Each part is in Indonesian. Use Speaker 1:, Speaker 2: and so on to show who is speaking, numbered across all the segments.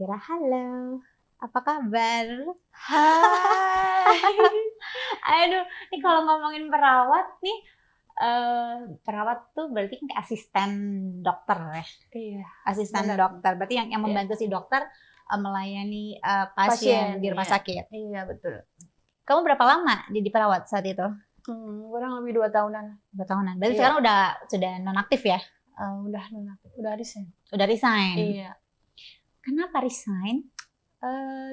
Speaker 1: Kira-kira halo, apa kabar?
Speaker 2: Hai.
Speaker 1: Aduh, ini kalau ngomongin perawat nih, perawat tuh berarti kan kayak asisten dokter ya?
Speaker 2: Iya,
Speaker 1: Asisten
Speaker 2: benar.
Speaker 1: dokter, berarti yang
Speaker 2: Iya.
Speaker 1: membantu si dokter melayani pasien
Speaker 2: Pasien,
Speaker 1: di rumah
Speaker 2: iya.
Speaker 1: sakit.
Speaker 2: Iya, betul.
Speaker 1: Kamu berapa lama jadi perawat saat itu?
Speaker 2: Kurang lebih 2 tahunan.
Speaker 1: 2 tahunan. Berarti
Speaker 2: Iya.
Speaker 1: sekarang sudah nonaktif ya?
Speaker 2: Udah nonaktif, udah resign.
Speaker 1: Udah resign.
Speaker 2: Iya.
Speaker 1: Kenapa resign?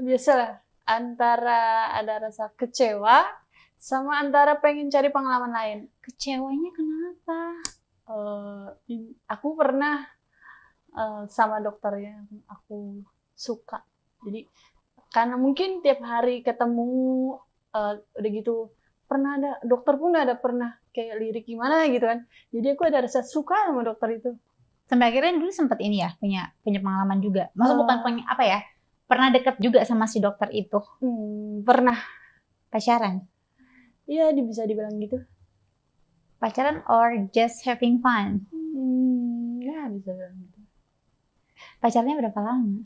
Speaker 2: Biasalah, antara ada rasa kecewa sama antara pengen cari pengalaman lain.
Speaker 1: Kecewanya kenapa?
Speaker 2: Aku pernah sama dokter yang aku suka. Jadi karena mungkin tiap hari ketemu udah gitu, pernah ada dokter pun ada pernah kayak lirik gimana gitu kan. Jadi aku ada rasa suka sama dokter itu.
Speaker 1: Sampai akhirnya dulu sempat ini ya, punya pengalaman juga. Maksudnya bukan apa ya, pernah deket juga sama si dokter itu.
Speaker 2: Pernah.
Speaker 1: Pacaran?
Speaker 2: Iya, bisa dibilang gitu.
Speaker 1: Pacaran or just having fun?
Speaker 2: Ya bisa bilang gitu.
Speaker 1: Pacarnya berapa lama?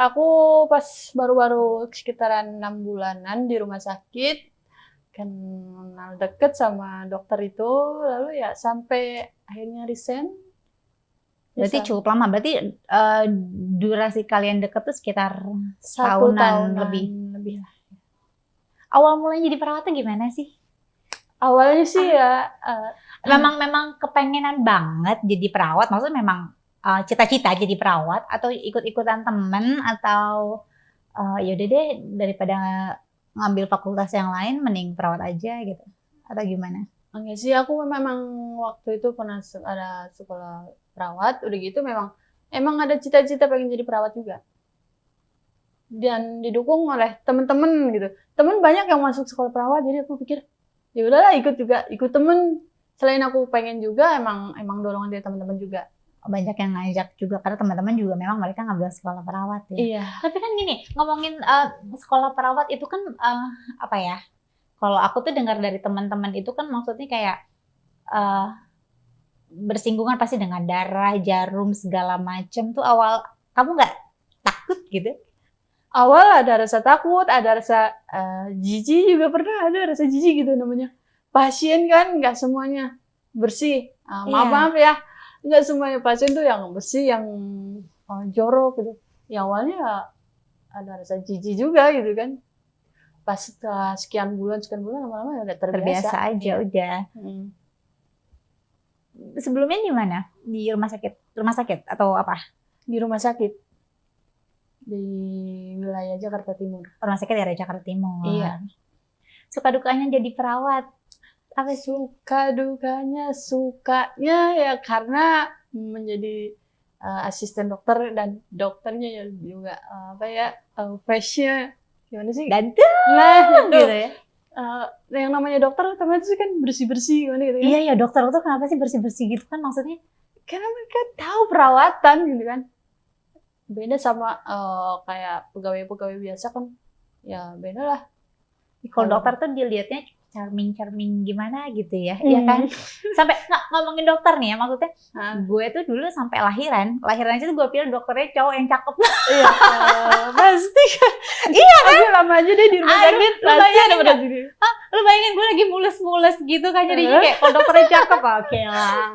Speaker 2: Aku pas baru-baru sekitaran 6 bulanan di rumah sakit, kenal deket sama dokter itu, lalu ya sampai akhirnya resign.
Speaker 1: Berarti cukup lama. Berarti durasi kalian deket tuh sekitar
Speaker 2: 1 tahunan
Speaker 1: lebih.
Speaker 2: lah.
Speaker 1: Awal mulanya jadi perawat tuh gimana sih?
Speaker 2: Awalnya sih ya
Speaker 1: memang kepengenan banget jadi perawat. Maksudnya memang cita-cita jadi perawat atau ikut-ikutan temen atau yaudah deh daripada ngambil fakultas yang lain mending perawat aja gitu atau gimana?
Speaker 2: Enggak sih, aku memang waktu itu pernah ada sekolah perawat, udah gitu emang ada cita-cita pengen jadi perawat juga. Dan didukung oleh temen-temen gitu. Temen banyak yang masuk sekolah perawat, jadi aku pikir ya udahlah ikut temen. Selain aku pengen juga, emang dorongan dari teman-teman juga.
Speaker 1: Banyak yang ngajak juga karena teman-teman juga memang mereka ngambil sekolah perawat ya.
Speaker 2: Iya.
Speaker 1: Tapi kan gini, ngomongin sekolah perawat itu kan apa ya? Kalau aku tuh dengar dari teman-teman itu kan maksudnya kayak bersinggungan pasti dengan darah, jarum segala macam tuh awal kamu nggak takut gitu?
Speaker 2: Awal ada rasa takut, ada rasa jijik juga pernah ada rasa jijik gitu namanya. Pasien kan nggak semuanya bersih. Maaf ya, nggak semuanya pasien tuh yang bersih, yang jorok gitu. Ya awalnya ada rasa jijik juga gitu kan. Pas setelah sekian bulan lama-lama udah terbiasa
Speaker 1: aja ya. Udah. Sebelumnya di mana? Di rumah sakit atau apa?
Speaker 2: Di rumah sakit di wilayah Jakarta Timur.
Speaker 1: Rumah sakit daerah Jakarta Timur.
Speaker 2: Iya.
Speaker 1: Suka dukanya jadi perawat?
Speaker 2: Apa suka dukanya? Sukanya ya karena menjadi asisten dokter dan dokternya ya juga face-nya gimana sih?
Speaker 1: Ganteng.
Speaker 2: Nah,
Speaker 1: gitu ya.
Speaker 2: Yang namanya dokter otomatis kan bersih-bersih gimana gitu
Speaker 1: ya. Iya, dokter itu kenapa sih bersih-bersih gitu kan maksudnya?
Speaker 2: Karena mereka tahu perawatan gitu kan. Beda sama kayak pegawai-pegawai biasa kan. Ya beda lah.
Speaker 1: Kalau dokter tuh dilihatnya charming gimana gitu ya, iya kan? Sampai ngomongin dokter nih ya, maksudnya gue tuh dulu sampai lahiran itu gue pikir dokternya cowok yang cakep. Iya,
Speaker 2: pasti kan. Iya kan? Aku lama aja deh di rumah sakit.
Speaker 1: Lu bayangin gue lagi mulus-mulus gitu kan, jadinya kayak kalau dokternya cakep, oke lah.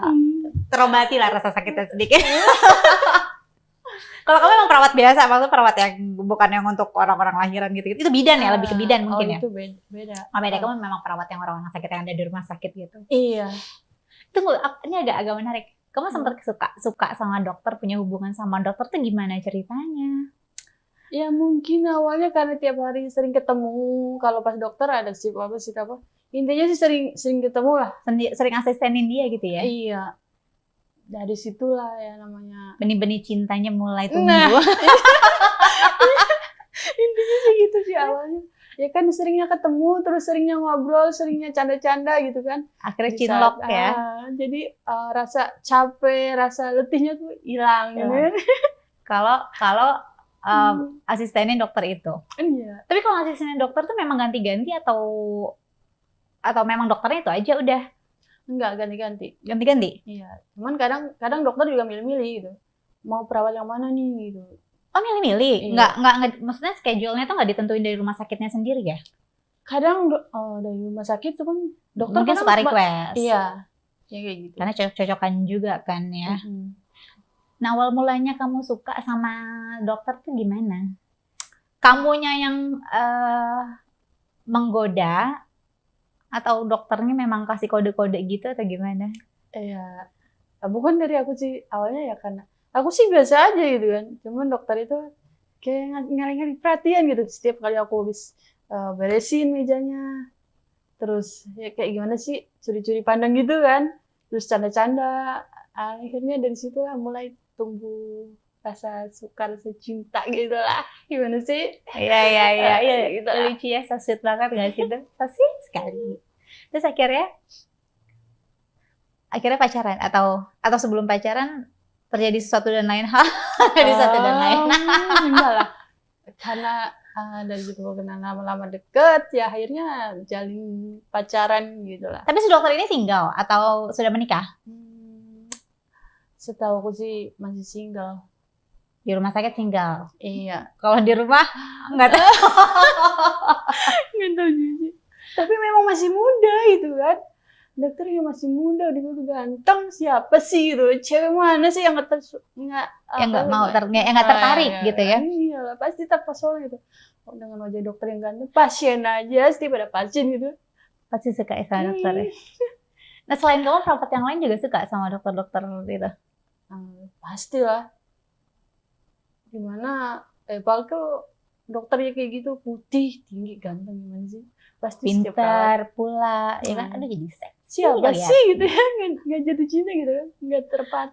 Speaker 1: Terobati lah rasa sakitnya sedikit. Kalau kamu emang perawat biasa, maksudnya perawat yang bukan yang untuk orang-orang lahiran gitu. Itu bidan ya, lebih ke bidan mungkin ya?
Speaker 2: Itu beda.
Speaker 1: Beda, kamu memang perawat yang orang sakit yang ada di rumah sakit gitu.
Speaker 2: Iya.
Speaker 1: Tunggu, ini agak menarik. Kamu sempat suka sama dokter, punya hubungan sama dokter tuh gimana ceritanya?
Speaker 2: Ya mungkin awalnya karena tiap hari sering ketemu. Kalau pas dokter ada shift apa. Intinya sih sering ketemu lah.
Speaker 1: Sering asistenin dia gitu ya?
Speaker 2: Iya. Dari situlah ya namanya
Speaker 1: benih-benih cintanya mulai tumbuh.
Speaker 2: Intinya sih gitu sih awalnya. Ya kan seringnya ketemu, terus seringnya ngobrol, seringnya canda-canda gitu kan.
Speaker 1: Akhirnya cinlok ya.
Speaker 2: Jadi rasa capek, rasa letihnya tuh hilang gitu.
Speaker 1: Kalau asistennya dokter itu.
Speaker 2: Iya.
Speaker 1: Tapi kalau asistennya dokter tuh memang ganti-ganti atau memang dokternya itu aja udah?
Speaker 2: Enggak, ganti-ganti.
Speaker 1: Ganti-ganti?
Speaker 2: Iya. Cuman kadang dokter juga milih-milih gitu. Mau perawat yang mana nih gitu.
Speaker 1: Oh, milih-milih.
Speaker 2: Iya.
Speaker 1: Nggak, maksudnya schedule-nya tuh nggak ditentuin dari rumah sakitnya sendiri ya?
Speaker 2: Kadang dari rumah sakit tuh kan dokter
Speaker 1: Mungkin
Speaker 2: kadang
Speaker 1: suka request.
Speaker 2: iya, ya kayak gitu.
Speaker 1: Karena cocok-cocokan juga kan ya. Nah, awal mulanya kamu suka sama dokter tuh gimana? Kamunya yang menggoda atau dokternya memang kasih kode-kode gitu atau gimana?
Speaker 2: Iya, bukan dari aku sih awalnya ya, karena aku sih biasa aja gitu kan. Cuman dokter itu kayak ngalih-ngalih perhatian gitu setiap kali aku habis beresin mejanya. Terus ya kayak gimana sih, curi-curi pandang gitu kan. Terus canda-canda. Akhirnya dari situ lah mulai tumbuh rasa suka, rasa cinta gitu lah. Gimana sih?
Speaker 1: Iya.
Speaker 2: Gitu.
Speaker 1: Lucu ya, so sweet banget nggak sih itu? So sweet sekali. Terus akhirnya pacaran atau sebelum pacaran terjadi sesuatu dan lain hal di satu dan lain.
Speaker 2: Enggak lah. Karena dari situ kenal lama-lama deket, ya akhirnya jalin pacaran gitu lah.
Speaker 1: Tapi si dokter ini single atau sudah menikah?
Speaker 2: Setahu aku sih masih single.
Speaker 1: Di rumah sakit single.
Speaker 2: Iya.
Speaker 1: Kalau di rumah nggak tahu.
Speaker 2: Nggak tahu juga. Tapi memang masih muda gitu kan. Dokternya masih muda, udah gitu ganteng. Siapa sih gitu? Cewek mana sih yang nggak
Speaker 1: tertarik gitu ya?
Speaker 2: Iya lah, pasti terpesona gitu. Dengan wajah dokter yang ganteng, pasien aja, setiap ada pasien gitu.
Speaker 1: Pasti suka sama dokter ya. Nah, selain kamu, perawat yang lain juga suka sama dokter-dokter gitu?
Speaker 2: Pasti lah. Gimana? Palko dokternya kayak gitu, putih, tinggi, ganteng, gimana sih? Pasti
Speaker 1: pintar pula, ya kan? Aduh, jadi seksi.
Speaker 2: Siapa sih gitu ya? Nggak jatuh cinta gitu kan? Nggak tepat.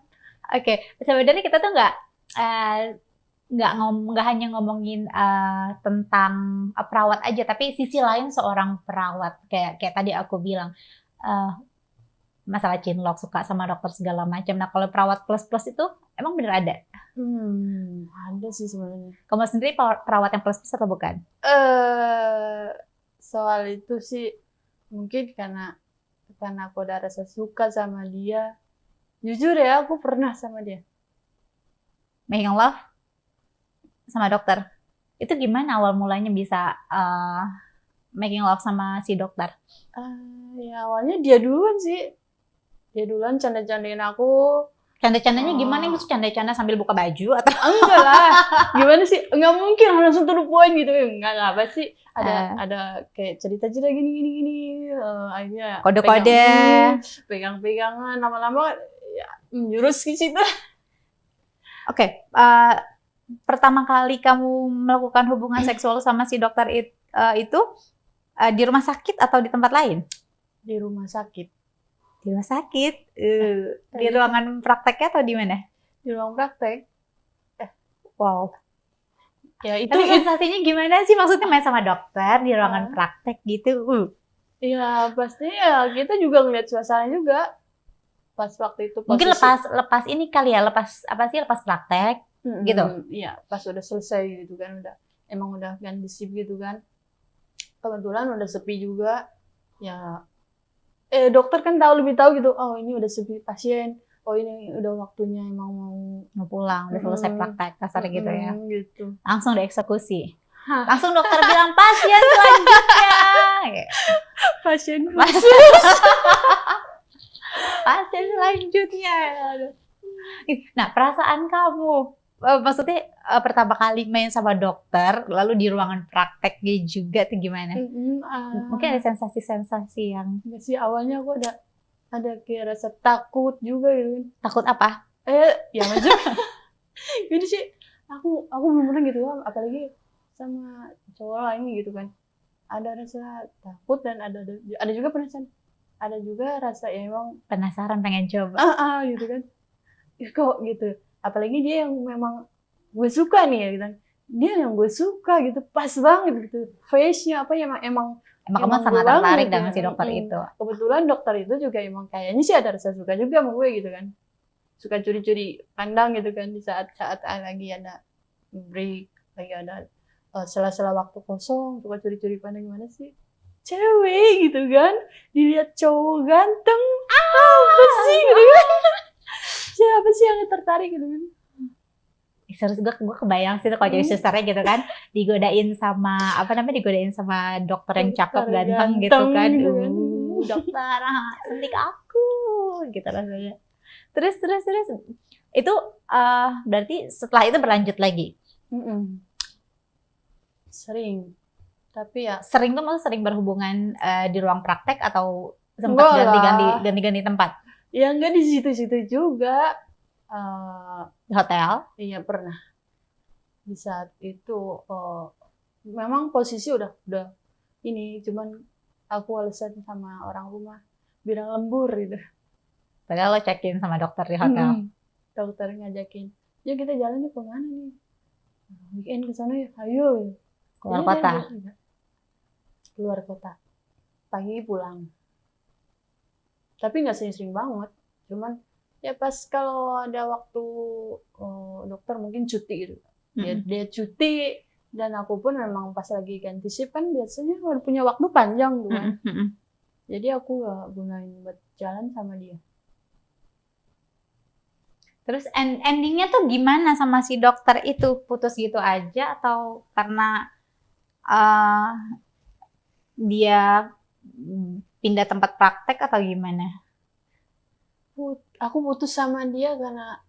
Speaker 1: Oke, sebenarnya kita tuh nggak hanya ngomongin tentang perawat aja, tapi sisi lain seorang perawat kayak tadi aku bilang masalah cinlok, suka sama dokter segala macam. Nah, kalau perawat plus itu emang bener ada?
Speaker 2: Ada sih sebenarnya.
Speaker 1: Kamu sendiri perawat yang plus atau bukan?
Speaker 2: Soal itu sih mungkin karena aku udah rasa suka sama dia. Jujur ya, aku pernah sama dia.
Speaker 1: Making love sama dokter. Itu gimana awal mulanya bisa making love sama si dokter?
Speaker 2: Ya awalnya dia duluan sih. Dia duluan canda-candain aku.
Speaker 1: Canda-candanya gimana? Maksud canda-canda sambil buka baju atau?
Speaker 2: Enggak lah. Gimana sih? Enggak mungkin langsung to the point gitu. Enggak lah, pasti ada kayak cerita-cerita gini. Akhirnya
Speaker 1: kode-kode,
Speaker 2: pegang-pegangan, lama-lama ya menjurus ke situ.
Speaker 1: Oke, pertama kali kamu melakukan hubungan seksual sama si dokter itu di rumah sakit atau di tempat lain?
Speaker 2: Di rumah sakit.
Speaker 1: Di rumah sakit? Di ruangan prakteknya atau di mana?
Speaker 2: Di ruang praktek.
Speaker 1: Wow.
Speaker 2: Ya itu.
Speaker 1: Tapi sensasinya gimana sih? Maksudnya main sama dokter di ruangan praktek gitu?
Speaker 2: Iya, pasti ya kita juga ngeliat suasana juga. Pas waktu itu.
Speaker 1: Mungkin lepas ini kali ya, lepas praktek gitu.
Speaker 2: Iya, pas udah selesai gitu kan, emang udah ganti shift gitu kan. Kebetulan udah sepi juga. Ya dokter kan lebih tahu gitu. Oh, ini udah sepi pasien. Oh, ini udah waktunya emang mau
Speaker 1: pulang, udah selesai praktek kasarnya gitu ya.
Speaker 2: Gitu.
Speaker 1: Langsung dieksekusi. Langsung dokter bilang pasien selanjutnya.
Speaker 2: Pasien
Speaker 1: selanjutnya. Nah, perasaan kamu, maksudnya pertama kali main sama dokter, lalu di ruangan prakteknya juga tuh gimana? Mungkin ada sensasi-sensasi yang...
Speaker 2: Enggak sih, awalnya aku ada kayak rasa takut juga gitu.
Speaker 1: Takut apa?
Speaker 2: Ya maksudnya gini sih, aku belum pernah gitu, apalagi sama cowok lain gitu kan. Ada rasa takut dan ada juga penasaran. Ada juga rasa ya emang
Speaker 1: penasaran, pengen coba.
Speaker 2: Gitu kan. Kok gitu. Apalagi dia yang memang gue suka nih ya gitu. Dia yang gue suka gitu, pas banget gitu. Face-nya apa ya emang
Speaker 1: kamu sangat tertarik dengan si dokter itu.
Speaker 2: Kebetulan dokter itu juga emang kayaknya sih ada rasa suka juga sama gue gitu kan. Suka curi-curi pandang gitu kan di saat lagi ada break, lagi ada sela-sela waktu kosong, suka curi-curi pandang gimana sih? Cewek gitu kan, dilihat cowok ganteng, apa sih gitu kan? Siapa sih yang tertarik gitu kan?
Speaker 1: Serius gue kebayang sih tuh kalau jadi susternya gitu kan, digodain sama dokter yang cakep
Speaker 2: Dokter
Speaker 1: ganteng gitu
Speaker 2: ganteng
Speaker 1: kan.
Speaker 2: gitu kan.
Speaker 1: Dokter, suntik aku gitu rasanya. Terus itu berarti setelah itu berlanjut lagi.
Speaker 2: Sering. Tapi ya
Speaker 1: Sering tuh maksudnya sering berhubungan di ruang praktek atau sempat ganti-ganti tempat
Speaker 2: ya enggak di situ-situ juga.
Speaker 1: di hotel?
Speaker 2: Iya pernah. Di saat itu memang posisi udah ini, cuman aku alasan sama orang rumah bilang lembur gitu.
Speaker 1: Padahal lo check-in sama dokter di hotel.
Speaker 2: Dokter ngajakin, ya kita jalan yuk kemana nih? Weekend ke sana ya, ayo.
Speaker 1: Keluar kota.
Speaker 2: Keluar kota. Pagi pulang. Tapi nggak sering-sering banget. Cuman ya pas kalau ada waktu dokter mungkin cuti gitu. Dia cuti dan aku pun memang pas lagi ganti shift kan biasanya udah punya waktu panjang tuh kan. Jadi aku gak gunain buat jalan sama dia.
Speaker 1: Terus endingnya tuh gimana sama si dokter itu? Putus gitu aja atau karena dia pindah tempat praktek atau gimana?
Speaker 2: Aku putus sama dia karena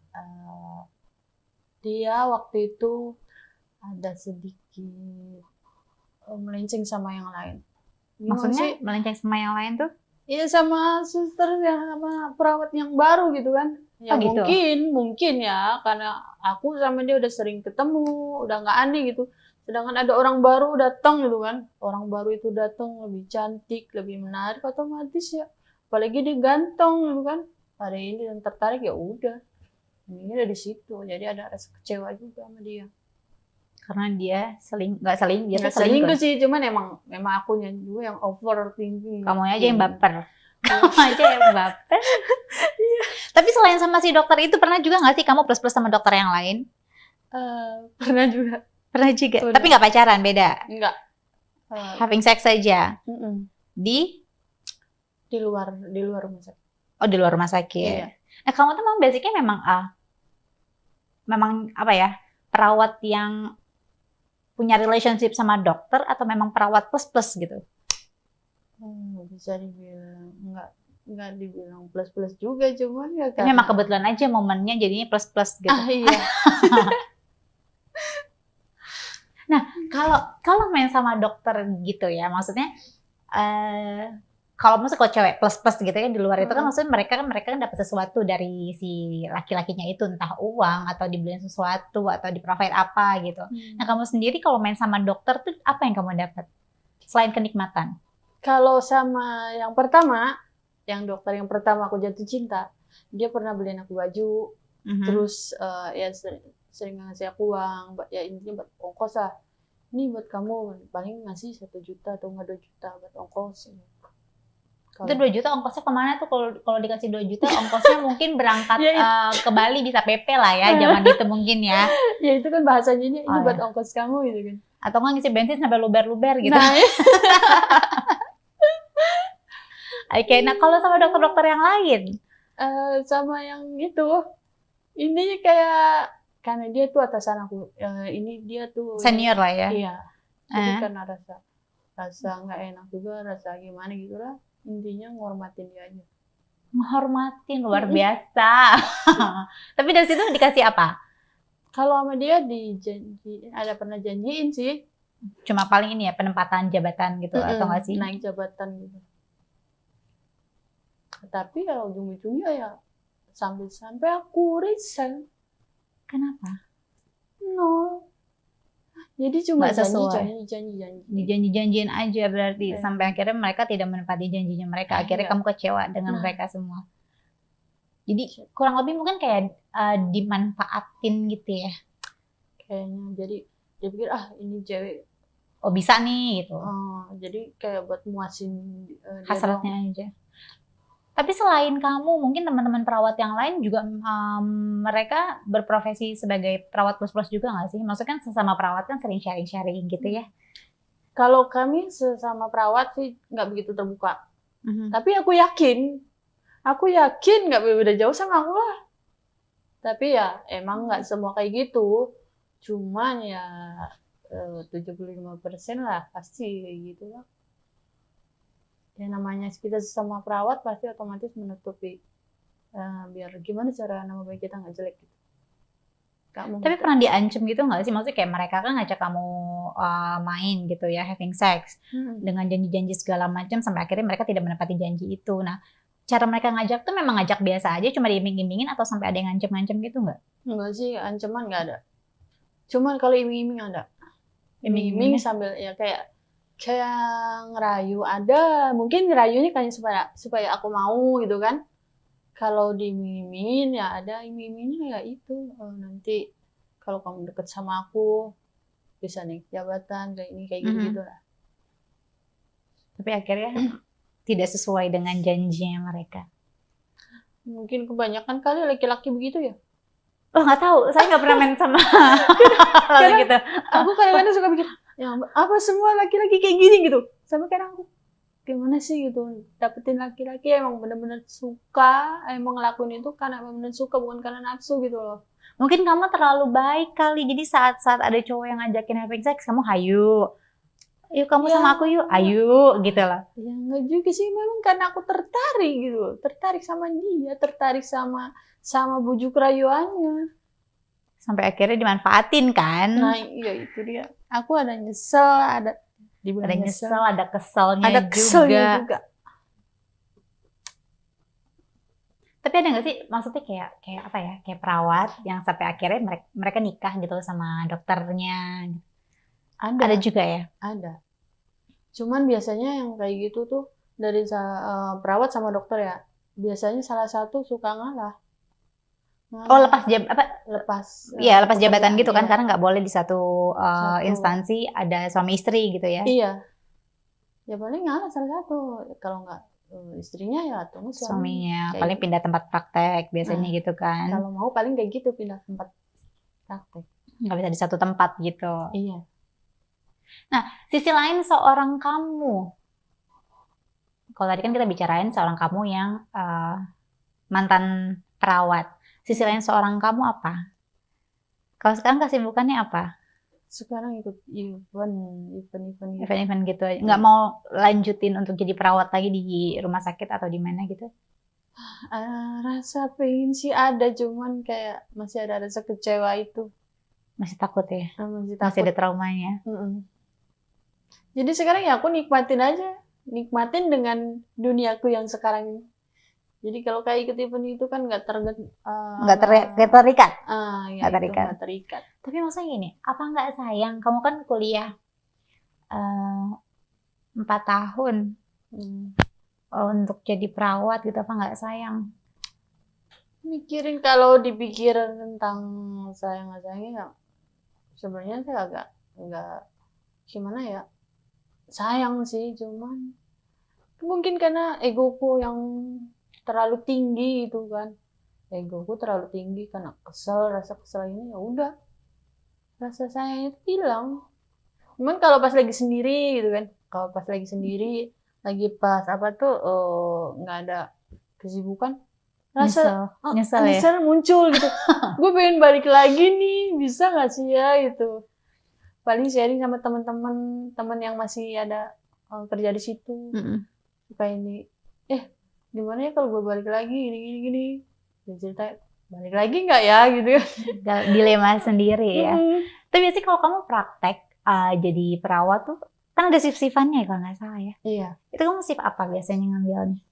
Speaker 2: dia waktu itu ada sedikit melenceng sama yang lain.
Speaker 1: Maksudnya melenceng sama yang lain tuh?
Speaker 2: Iya sama suster sama perawat yang baru gitu kan. Ya
Speaker 1: gitu?
Speaker 2: mungkin ya karena aku sama dia udah sering ketemu, udah nggak aneh gitu. Sedangkan ada orang baru datang gitu kan. Orang baru itu datang lebih cantik, lebih menarik, otomatis ya. Apalagi dia ganteng gitu kan. Pada ini dan tertarik ya udah. Ini dari situ. Jadi ada rasa kecewa juga sama dia.
Speaker 1: Karena dia nggak
Speaker 2: selingkuh sih, cuman memang akunya juga yang overthinking.
Speaker 1: Kamu aja yang baper. Kamu aja yang baper. Tapi selain sama si dokter itu pernah juga nggak sih kamu plus sama dokter yang lain?
Speaker 2: Pernah juga.
Speaker 1: Pernah juga. Tapi nggak pacaran, beda.
Speaker 2: Enggak.
Speaker 1: Having sex saja. Di
Speaker 2: luar rumah sakit.
Speaker 1: Oh, di luar rumah sakit.
Speaker 2: Iya.
Speaker 1: Nah, kamu tuh basicnya memang apa ya? Perawat yang punya relationship sama dokter atau memang perawat plus gitu?
Speaker 2: Bisa dibilang enggak dibilang plus juga, cuman ya
Speaker 1: kan memang kebetulan aja momennya jadinya plus gitu.
Speaker 2: Iya.
Speaker 1: Nah, kalau main sama dokter gitu ya, maksudnya kalau cewek plus gitu kan di luar itu kan maksudnya mereka kan dapat sesuatu dari si laki-lakinya itu, entah uang atau dibeliin sesuatu atau di-provide apa gitu. Nah, kamu sendiri kalau main sama dokter tuh apa yang kamu dapat selain kenikmatan?
Speaker 2: Kalau sama yang pertama, yang dokter yang pertama aku jatuh cinta, dia pernah beliin aku baju, terus ya sering ngasih aku uang, ya intinya buat ongkos lah. Ini buat kamu, paling ngasih 1 juta atau nggak 2 juta buat ongkos.
Speaker 1: Itu 2 juta ongkosnya kemana tuh? Kalau dikasih 2 juta ongkosnya mungkin berangkat ke Bali bisa PP lah ya, zaman itu mungkin ya.
Speaker 2: Ya itu kan bahasanya ini buat ongkos kamu gitu kan.
Speaker 1: Atau nggak ngisi bensin sampai luber-luber gitu.
Speaker 2: Nah,
Speaker 1: Oke, nah kalau sama dokter-dokter yang lain?
Speaker 2: Sama yang itu, intinya kayak karena dia tuh atasan aku, ini dia tuh
Speaker 1: senior lah ya.
Speaker 2: Iya. Jadi karena rasa nggak enak juga, rasa gimana gitu lah. Intinya ngormatin dia aja.
Speaker 1: Menghormatin, luar biasa. Tapi dari situ dikasih apa?
Speaker 2: Kalau sama dia pernah janjiin sih.
Speaker 1: Cuma paling ini ya, penempatan jabatan gitu atau nggak sih?
Speaker 2: Naik jabatan gitu. Tapi ya ujung-ujungnya ya sampai aku resign.
Speaker 1: Kenapa?
Speaker 2: No. Jadi cuma
Speaker 1: janji-janjiin aja berarti sampai akhirnya mereka tidak menepati janjinya mereka. Akhirnya kamu kecewa dengan mereka semua. Jadi kurang lebih mungkin kayak dimanfaatin gitu ya.
Speaker 2: Kayaknya jadi dia pikir ini cewek
Speaker 1: bisa nih gitu.
Speaker 2: Jadi kayak buat muasin
Speaker 1: hasratnya aja. Tapi selain kamu, mungkin teman-teman perawat yang lain juga mereka berprofesi sebagai perawat plus juga nggak sih? Maksudnya kan sesama perawat kan sering sharing-sharing gitu ya?
Speaker 2: Kalau kami sesama perawat sih nggak begitu terbuka. Tapi aku yakin nggak beda jauh sama aku lah. Tapi ya emang nggak semua kayak gitu. Cuman ya 75% lah pasti kayak gitu lah. Ya namanya kita sesama perawat pasti otomatis menutupi. Biar gimana cara nama baik kita nggak jelek gitu.
Speaker 1: Tapi pernah diancam gitu nggak sih? Maksudnya kayak mereka kan ngajak kamu main gitu ya, having sex. Dengan janji-janji segala macam sampai akhirnya mereka tidak menepati janji itu. Nah, cara mereka ngajak tuh memang ngajak biasa aja, cuma diiming-imingin atau sampai ada yang ngancem-ngancem gitu nggak?
Speaker 2: Enggak sih, ancaman nggak ada. Cuman kalau iming-iming ada. Iming-iming sambil ya kayak ngerayu ada. Mungkin ngerayunya kayak supaya aku mau gitu kan. Kalau diiming-imingin ya ada iming-imingnya ya itu. Nanti kalau kamu deket sama aku bisa naik jabatan kayak ini kayak gitu lah.
Speaker 1: Tapi akhirnya tidak sesuai dengan janjinya mereka.
Speaker 2: Mungkin kebanyakan kali laki-laki begitu ya.
Speaker 1: Oh nggak tahu, saya nggak pernah main sama
Speaker 2: Karena
Speaker 1: gitu.
Speaker 2: Aku kadang-kadang suka pikir, ya apa semua laki-laki kayak gini gitu. Sampai kadang aku, gimana sih gitu dapetin laki-laki emang bener-bener suka, emang ngelakuin itu karena bener-bener suka bukan karena nafsu gitu loh.
Speaker 1: Mungkin kamu terlalu baik kali, jadi saat ada cowok yang ngajakin having sex, kamu hayu. Yuk kamu sama aku yuk, ayo gitu lah.
Speaker 2: Ya enggak juga sih, memang karena aku tertarik gitu, tertarik sama dia, tertarik sama bujuk rayuannya.
Speaker 1: Sampai akhirnya dimanfaatin kan?
Speaker 2: Nah iya itu dia. Aku ada nyesel, ada
Speaker 1: nyesel, ada keselnya
Speaker 2: ada keselnya juga.
Speaker 1: Tapi ada nggak sih maksudnya kayak apa ya, kayak perawat yang sampai akhirnya mereka nikah gitu sama dokternya? Ada juga ya? Ada.
Speaker 2: Cuman biasanya yang kayak gitu tuh dari perawat sama dokter ya. Biasanya salah satu suka ngalah.
Speaker 1: Oh lepas lepas jabatan gitu kan,
Speaker 2: iya.
Speaker 1: karena nggak boleh di satu instansi ada suami istri gitu ya?
Speaker 2: Iya. Ya paling ngalah salah satu. Kalau nggak istrinya ya tunggu
Speaker 1: suaminya. Paling pindah tempat praktek biasanya gitu kan?
Speaker 2: Kalau mau paling kayak gitu pindah tempat praktek.
Speaker 1: Nggak bisa di satu tempat gitu.
Speaker 2: Iya.
Speaker 1: Nah, sisi lain seorang kamu. Kalau tadi kan kita bicarain seorang kamu yang mantan perawat. Sisi lain seorang kamu apa? Kalau sekarang kesibukannya apa?
Speaker 2: Sekarang ikut
Speaker 1: event gitu. Nggak mau lanjutin untuk jadi perawat lagi di rumah sakit atau di mana gitu?
Speaker 2: Rasa pengen sih ada, cuman kayak masih ada rasa kecewa itu.
Speaker 1: Masih takut ya?
Speaker 2: Masih
Speaker 1: ada traumanya?
Speaker 2: Jadi sekarang ya aku nikmatin aja. Nikmatin dengan duniaku yang sekarang. Jadi kalau kayak ikut event itu kan nggak terikat. Nggak terikat.
Speaker 1: Tapi maksudnya gini, apa nggak sayang? Kamu kan kuliah 4 tahun untuk jadi perawat gitu, apa nggak sayang?
Speaker 2: Mikirin kalau dipikir tentang sayang nggak sayangnya, sebenarnya saya agak nggak gimana ya. Sayang sih, cuman mungkin karena egoku yang terlalu tinggi itu kan. Egoku terlalu tinggi karena rasa kesel ini ya udah. Rasa sayang itu hilang. Cuman kalau pas lagi sendiri gitu kan. Kalau pas lagi sendiri, lagi pas apa tuh nggak ada kesibukan, rasa nyesel muncul gitu. Gue pengen balik lagi nih, bisa nggak sih ya gitu. Paling sharing sama teman yang masih ada kerja di situ. Kayak ini, gimana ya kalau gue balik lagi gini. Dia cerita, balik lagi nggak ya gitu ya.
Speaker 1: Dilema sendiri ya. Tapi biasanya kalau kamu praktek jadi perawat tuh, kan ada shift-shiftannya kalau nggak salah ya.
Speaker 2: Iya.
Speaker 1: Itu kamu shift apa biasanya ngambilnya?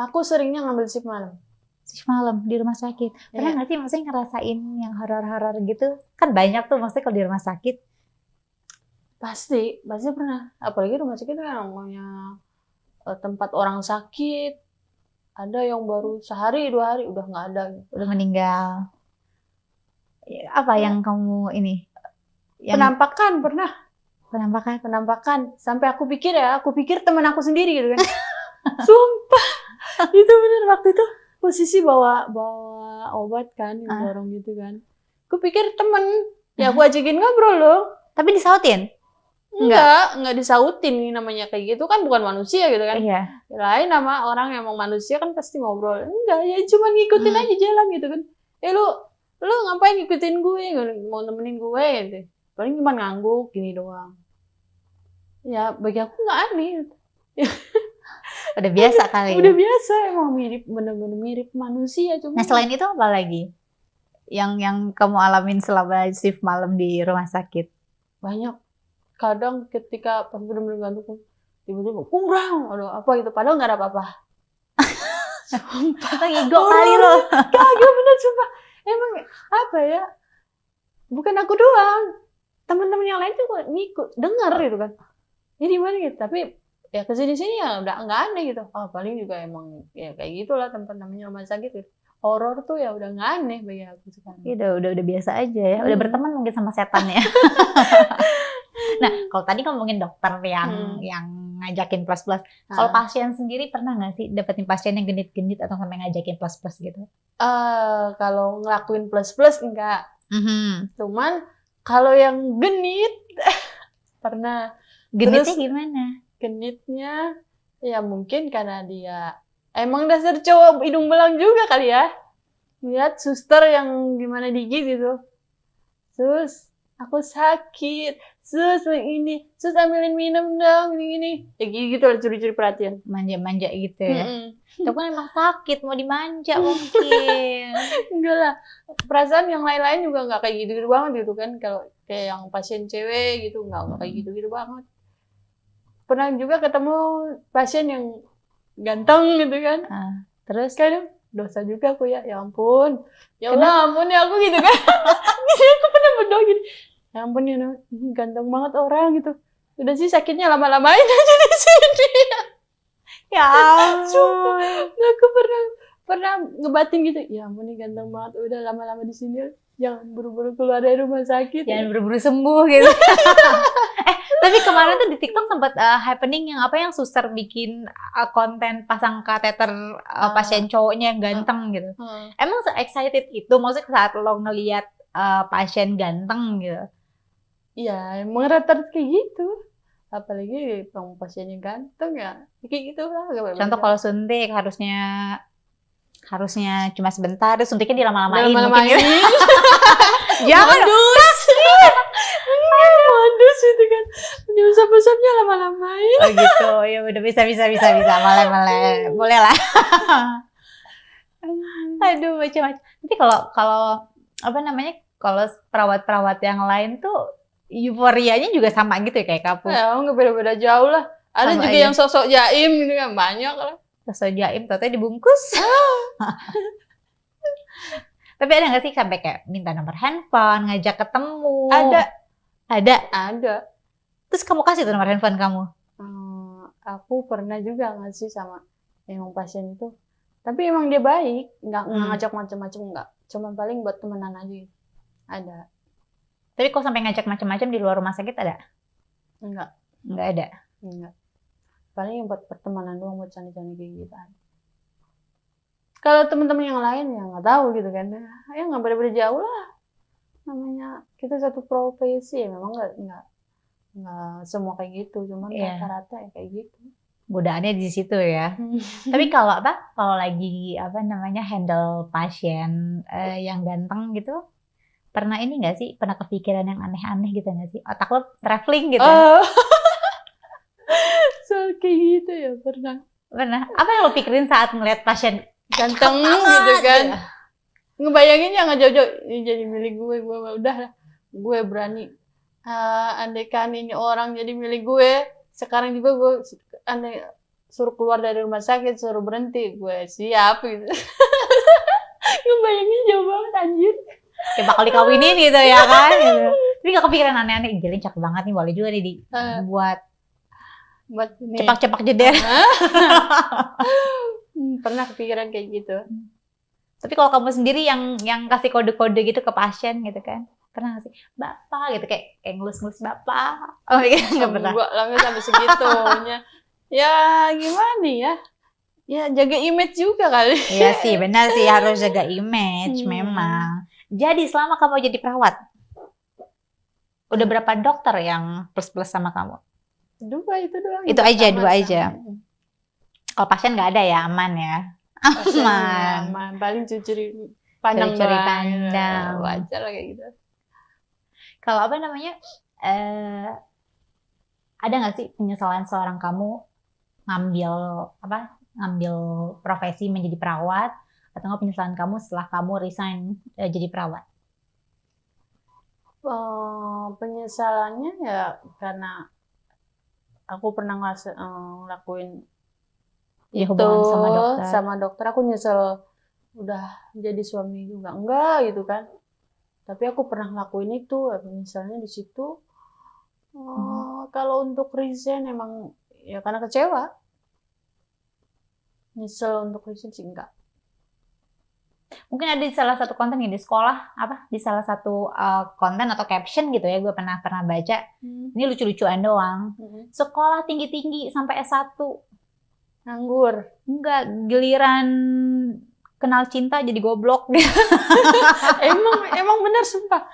Speaker 2: Aku seringnya ngambil shift malam.
Speaker 1: Shift malam di rumah sakit. Pernah nggak sih maksudnya ngerasain yang horor-horor gitu? Kan banyak tuh maksudnya kalau di rumah sakit.
Speaker 2: Pasti pernah. Apalagi rumah sakit kan namanya tempat orang sakit. Ada yang baru sehari 2 hari udah nggak ada,
Speaker 1: udah meninggal. Apa yang kamu ini?
Speaker 2: Penampakan pernah.
Speaker 1: Penampakan.
Speaker 2: Sampai aku pikir teman aku sendiri gitu kan. Sumpah. Itu bener, waktu itu posisi bawa obat kan, yang dorong gitu kan. Aku pikir temen. Ya aku ajakin ngobrol loh.
Speaker 1: Tapi disautin?
Speaker 2: Enggak disautin, namanya kayak gitu kan bukan manusia gitu kan.
Speaker 1: Iya.
Speaker 2: Lain nama orang yang mau manusia kan pasti ngobrol. Enggak, ya cuma ngikutin aja jalan gitu kan. Lu lu ngapain ngikutin gue, mau nemenin gue gitu. Paling cuma ngangguk gini doang. Ya bagi aku nggak aneh.
Speaker 1: Udah biasa kali.
Speaker 2: Udah biasa, emang mirip, bener-bener mirip manusia cuma.
Speaker 1: Nah selain itu apa lagi yang kamu alamin selama shift malam di rumah sakit?
Speaker 2: Banyak. Kadang ketika pas bener-bener gantung, tiba-tiba kurang, aduh apa gitu, padahal nggak ada apa-apa.
Speaker 1: Sumpah ngigo kali lo.
Speaker 2: Kagak, bener sumpah. Emang apa ya? Bukan aku doang, teman-teman yang lain juga ngikut, denger gitu kan. Ini gimana gitu, tapi ya kesini-sini ya udah nggak aneh gitu. Paling juga emang ya kayak gitulah tempat namanya rumah sakit gitu. Horor tuh ya udah nggak aneh bagi aku sekarang.
Speaker 1: Ya udah biasa aja ya. Udah berteman mungkin sama setan ya. Nah, kalau tadi ngomongin dokter yang ngajakin plus-plus. Kalau pasien sendiri pernah nggak sih dapetin pasien yang genit-genit atau sampai ngajakin plus-plus gitu?
Speaker 2: Kalau ngelakuin plus-plus enggak. Cuman kalau yang genit pernah.
Speaker 1: Genitnya
Speaker 2: Terus,
Speaker 1: gimana?
Speaker 2: Genitnya ya mungkin karena dia emang dasar cowok hidung belang juga kali ya. Lihat suster yang gimana digigit gitu. Terus aku sakit, sus ini, sus ambilin minum dong, gini. Ya gitu lah, curi-curi perhatian.
Speaker 1: Manja-manja gitu ya. Itu kan emang sakit, mau dimanja mungkin.
Speaker 2: Enggak lah, perasaan yang lain-lain juga nggak kayak gitu-gitu banget gitu kan. Kalau kayak yang pasien cewek gitu, nggak kayak gitu-gitu banget. Pernah juga ketemu pasien yang ganteng gitu kan.
Speaker 1: Terus
Speaker 2: kadang dosa juga aku ya ampun. Ya Allah, ampun ya aku gitu kan. Aku pernah berdoa gini. Ya ampun ya, ganteng banget orang gitu. Udah sih sakitnya lama-lamain aja di sini.
Speaker 1: Ya ampun.
Speaker 2: Aku pernah ngebatin gitu. Ya ampun nih ganteng banget. Udah lama-lama di sini. Jangan buru-buru keluar dari rumah sakit.
Speaker 1: Jangan buru-buru sembuh gitu. Tapi kemarin tuh di TikTok sempat happening yang suster bikin konten pasang kateter pasien cowoknya yang ganteng gitu. Emang se-excited itu maksudnya saat lo ngelihat pasien ganteng gitu?
Speaker 2: Iya, emang rata-rata kayak gitu. Apalagi pasiennya ganteng ya, kayak gitu lah.
Speaker 1: Contoh kalau suntik harusnya cuma sebentar, terus suntiknya dilama-lamain mungkin gitu. Jangan
Speaker 2: modus itu kan, diusap-usapnya lama-lamain.
Speaker 1: Oh gitu, ya udah bisa, boleh lah. Aduh macam-macam. Nanti kalau apa namanya, kalau perawat-perawat yang lain tuh euforianya juga sama gitu ya kayak kamu?
Speaker 2: Ya nggak beda-beda jauh lah. Ada sama juga aja yang sosok jaim gitu kan, banyak lah.
Speaker 1: Sosok jaim, ternyata dibungkus. Tapi ada nggak sih sampai kayak minta nomor handphone, ngajak ketemu? Ada. Terus kamu kasih tuh nomor handphone kamu?
Speaker 2: Aku pernah juga ngasih sama emang pasien itu. Tapi emang dia baik, nggak ngajak macam-macam nggak. Cuma paling buat temenan aja. Ada.
Speaker 1: Tapi kok sampai ngajak macam-macam di luar rumah sakit ada?
Speaker 2: Enggak
Speaker 1: ada.
Speaker 2: Enggak. Paling buat pertemanan doang, buat canda-canda kayak gitu. Kalau teman-teman yang lain ya nggak tahu gitu kan. Ya nggak beda-beda jauh lah. Namanya kita satu profesi ya, memang nggak semua kayak gitu, cuman rata-rata ya kayak gitu.
Speaker 1: Godaannya di situ ya. Tapi kalau lagi handle pasien yang ganteng gitu, pernah ini nggak sih? Pernah kepikiran yang aneh-aneh gitu nggak sih? Otak lo traveling gitu?
Speaker 2: Soal kayak gitu ya pernah.
Speaker 1: Apa yang lo pikirin saat ngeliat pasien
Speaker 2: ganteng gitu kan? Ngebayanginnya nggak jauh-jauh, ini jadi milik gue udah lah, gue berani. Andaikan ini orang jadi milik gue, sekarang juga gue suruh keluar dari rumah sakit, suruh berhenti, gue siap gitu. Ngebayangin jauh banget anjir.
Speaker 1: Kayak bakal dikawinin gitu ya kan? Gitu. Tapi gak kepikiran aneh-aneh, Gelin cakep banget nih, boleh juga nih buat cepak-cepak jeder.
Speaker 2: Pernah kepikiran kayak gitu.
Speaker 1: Tapi kalau kamu sendiri yang kasih kode-kode gitu ke pasien gitu kan? Pernah gak sih? Bapak gitu, kayak ngelus-ngelus bapak. Oh iya, nggak pernah.
Speaker 2: Enggak lah, sampai segitunya. Ya gimana ya? Ya jaga image juga kali.
Speaker 1: Iya sih, benar sih, harus jaga image memang. Jadi selama kamu jadi perawat, udah berapa dokter yang plus-plus sama kamu? Itu aja, dua aja. Kalau pasien nggak ada ya, aman ya? Aman.
Speaker 2: Paling pandang
Speaker 1: Curi-curi
Speaker 2: doang.
Speaker 1: pandang.
Speaker 2: Wajar lah kayak gitu.
Speaker 1: Kalau apa namanya, ada nggak sih penyesalan seorang kamu ngambil profesi menjadi perawat, atau nggak penyesalan kamu setelah kamu resign jadi perawat?
Speaker 2: Penyesalannya ya karena aku pernah ngelakuin
Speaker 1: Ya,
Speaker 2: itu
Speaker 1: hubungan sama dokter.
Speaker 2: dokter, aku nyesel udah jadi suami juga enggak gitu kan. Tapi aku pernah ngelakuin itu, penyesalannya di situ. Kalau untuk resign emang ya karena kecewa. Nyesel untuk resign sih enggak.
Speaker 1: Mungkin ada di salah satu konten ya di sekolah, di salah satu konten atau caption gitu ya, gue pernah baca. Ini lucu-lucuan doang. Sekolah tinggi-tinggi sampai S1.
Speaker 2: Nganggur.
Speaker 1: Enggak, giliran kenal cinta jadi goblok.
Speaker 2: emang benar sumpah.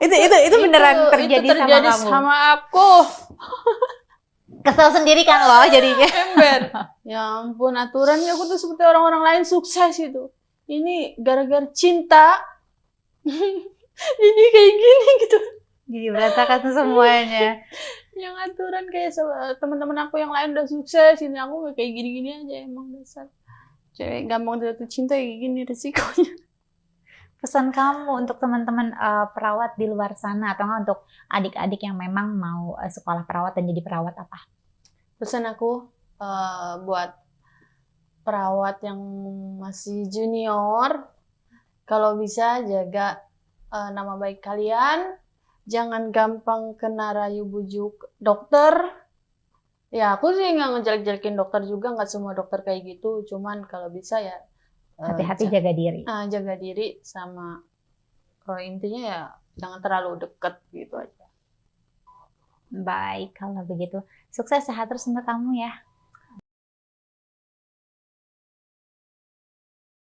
Speaker 1: Itu beneran terjadi sama kamu.
Speaker 2: Sama aku.
Speaker 1: Kesel sendiri kan lo jadinya.
Speaker 2: Ember. Ya ampun, aturannya aku tuh seperti orang-orang lain sukses itu. Ini gara-gara cinta. Ini kayak gini gitu.
Speaker 1: Jadi berantakan semuanya.
Speaker 2: Yang aturan kayak teman-teman aku yang lain udah sukses, ini aku kayak gini-gini aja emang dasar. Cewek gampang jatuh cinta kayak gini resikonya.
Speaker 1: Pesan kamu untuk teman-teman perawat di luar sana, atau nggak untuk adik-adik yang memang mau sekolah perawat dan jadi perawat apa?
Speaker 2: Pesan aku buat perawat yang masih junior, kalau bisa jaga nama baik kalian, jangan gampang kena rayu bujuk dokter. Ya aku sih nggak ngejelek-jelekin dokter juga, nggak semua dokter kayak gitu, cuman kalau bisa ya
Speaker 1: hati-hati, jaga diri.
Speaker 2: Jaga diri sama intinya ya jangan terlalu deket gitu aja.
Speaker 1: Baik, kalau begitu sukses sehat terus untuk kamu ya.